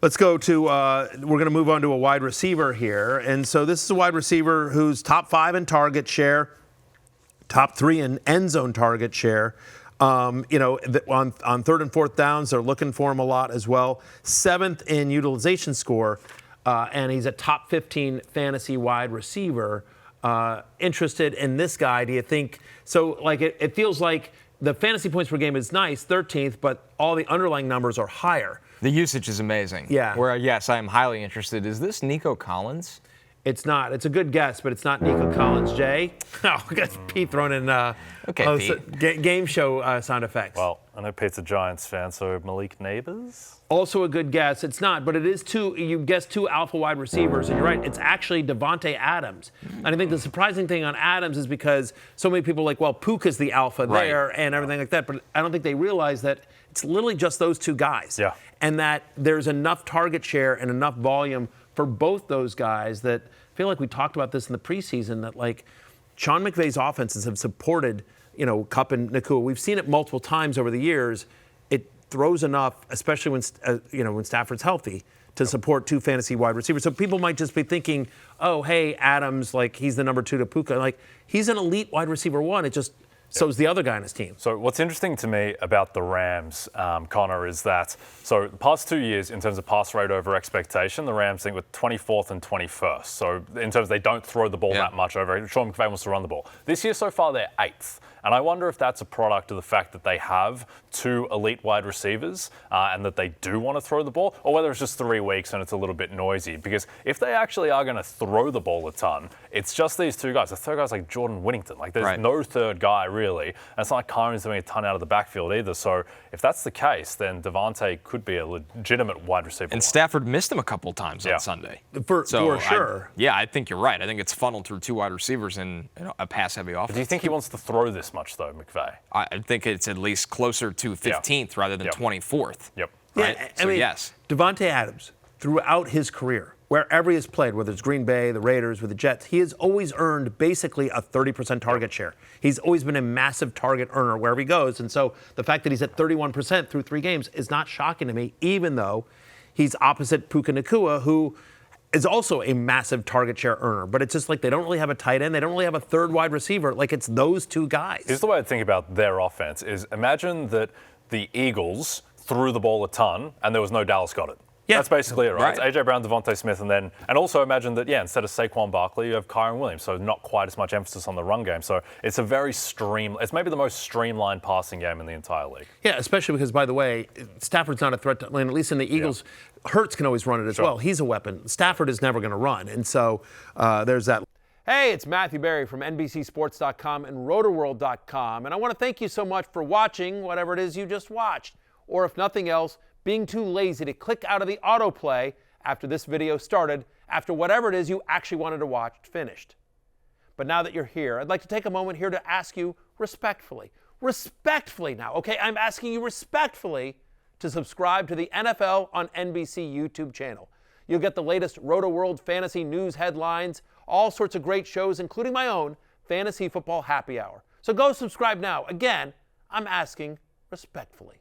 Let's go to, we're going to move on to a wide receiver here. And so this is a wide receiver who's top 5 in target share, top 3 in end zone target share. On 3rd and 4th downs, they're looking for him a lot as well. 7th in utilization score, and he's a top 15 fantasy wide receiver. Interested in this guy, do you think? So, like, it feels like the fantasy points per game is nice, 13th, but all the underlying numbers are higher. The usage is amazing. Yeah. Where, yes, I am highly interested. Is this Nico Collins? It's not. It's a good guess, but it's not Nico Collins. Jay? Oh, we got Pete throwing in Pete. Game show sound effects. Well, I know Pete's a Giants fan, so Malik Neighbors? Also a good guess. It's not, but it is you guessed 2 alpha wide receivers, and you're right. It's actually Davante Adams. And I think the surprising thing on Adams is because so many people are like, well, Puka's the alpha there and everything like that, but I don't think they realize that it's literally just those 2 guys. Yeah. And that there's enough target share and enough volume for both those guys that I feel like we talked about this in the preseason, that like Sean McVay's offenses have supported, Kupp and Nacua. We've seen it multiple times over the years. It throws enough, especially when Stafford's healthy, to support 2 fantasy wide receivers. So people might just be thinking, oh, hey, Adams, like he's the number 2 to Puka. Like he's an elite wide receiver 1. It just so's the other guy on his team. So what's interesting to me about the Rams, Connor, is that the past 2 years in terms of pass rate over expectation, the Rams think with 24th and 21st. So in terms of they don't throw the ball that much over. Sean McVay wants to run the ball. This year so far they're 8th. And I wonder if that's a product of the fact that they have 2 elite wide receivers and that they do want to throw the ball, or whether it's just 3 weeks and it's a little bit noisy. Because if they actually are going to throw the ball a ton, it's just these 2 guys. The third guy's like Jordan Whittington. Like there's no third guy really. And it's not like Kyron's doing a ton out of the backfield either. So if that's the case, then Davante could be a legitimate wide receiver. And Stafford missed him a couple times on Sunday. For sure. I think you're right. I think it's funneled through 2 wide receivers in a pass-heavy offense. But do you think he wants to throw this much, though, McVay? I think it's at least closer to 15th rather than 24th. Yep. Right? Yeah, so, yes. Davante Adams, throughout his career, wherever he has played, whether it's Green Bay, the Raiders, with the Jets, he has always earned basically a 30% target share. He's always been a massive target earner wherever he goes. And so the fact that he's at 31% through 3 games is not shocking to me, even though he's opposite Puka Nacua, who is also a massive target share earner. But it's just like they don't really have a tight end. They don't really have a third wide receiver. Like it's those 2 guys. Here's the way I think about their offense is imagine that the Eagles threw the ball a ton and there was no Dallas Goedert. Yeah. That's basically it, right? It's A.J. Brown, Devontae Smith, and also imagine that, instead of Saquon Barkley, you have Kyron Williams, so not quite as much emphasis on the run game. So it's a very it's maybe the most streamlined passing game in the entire league. Yeah, especially because, by the way, Stafford's not a threat to, at least in the Eagles, Hurts can always run it as well. He's a weapon. Stafford is never going to run, and so there's that. Hey, it's Matthew Berry from NBCSports.com and RotorWorld.com, and I want to thank you so much for watching whatever it is you just watched, or if nothing else, being too lazy to click out of the autoplay after this video started, after whatever it is you actually wanted to watch finished. But now that you're here, I'd like to take a moment here to ask you respectfully now, okay? I'm asking you respectfully to subscribe to the NFL on NBC YouTube channel. You'll get the latest Roto-World fantasy news headlines, all sorts of great shows, including my own Fantasy Football Happy Hour. So go subscribe now. Again, I'm asking respectfully.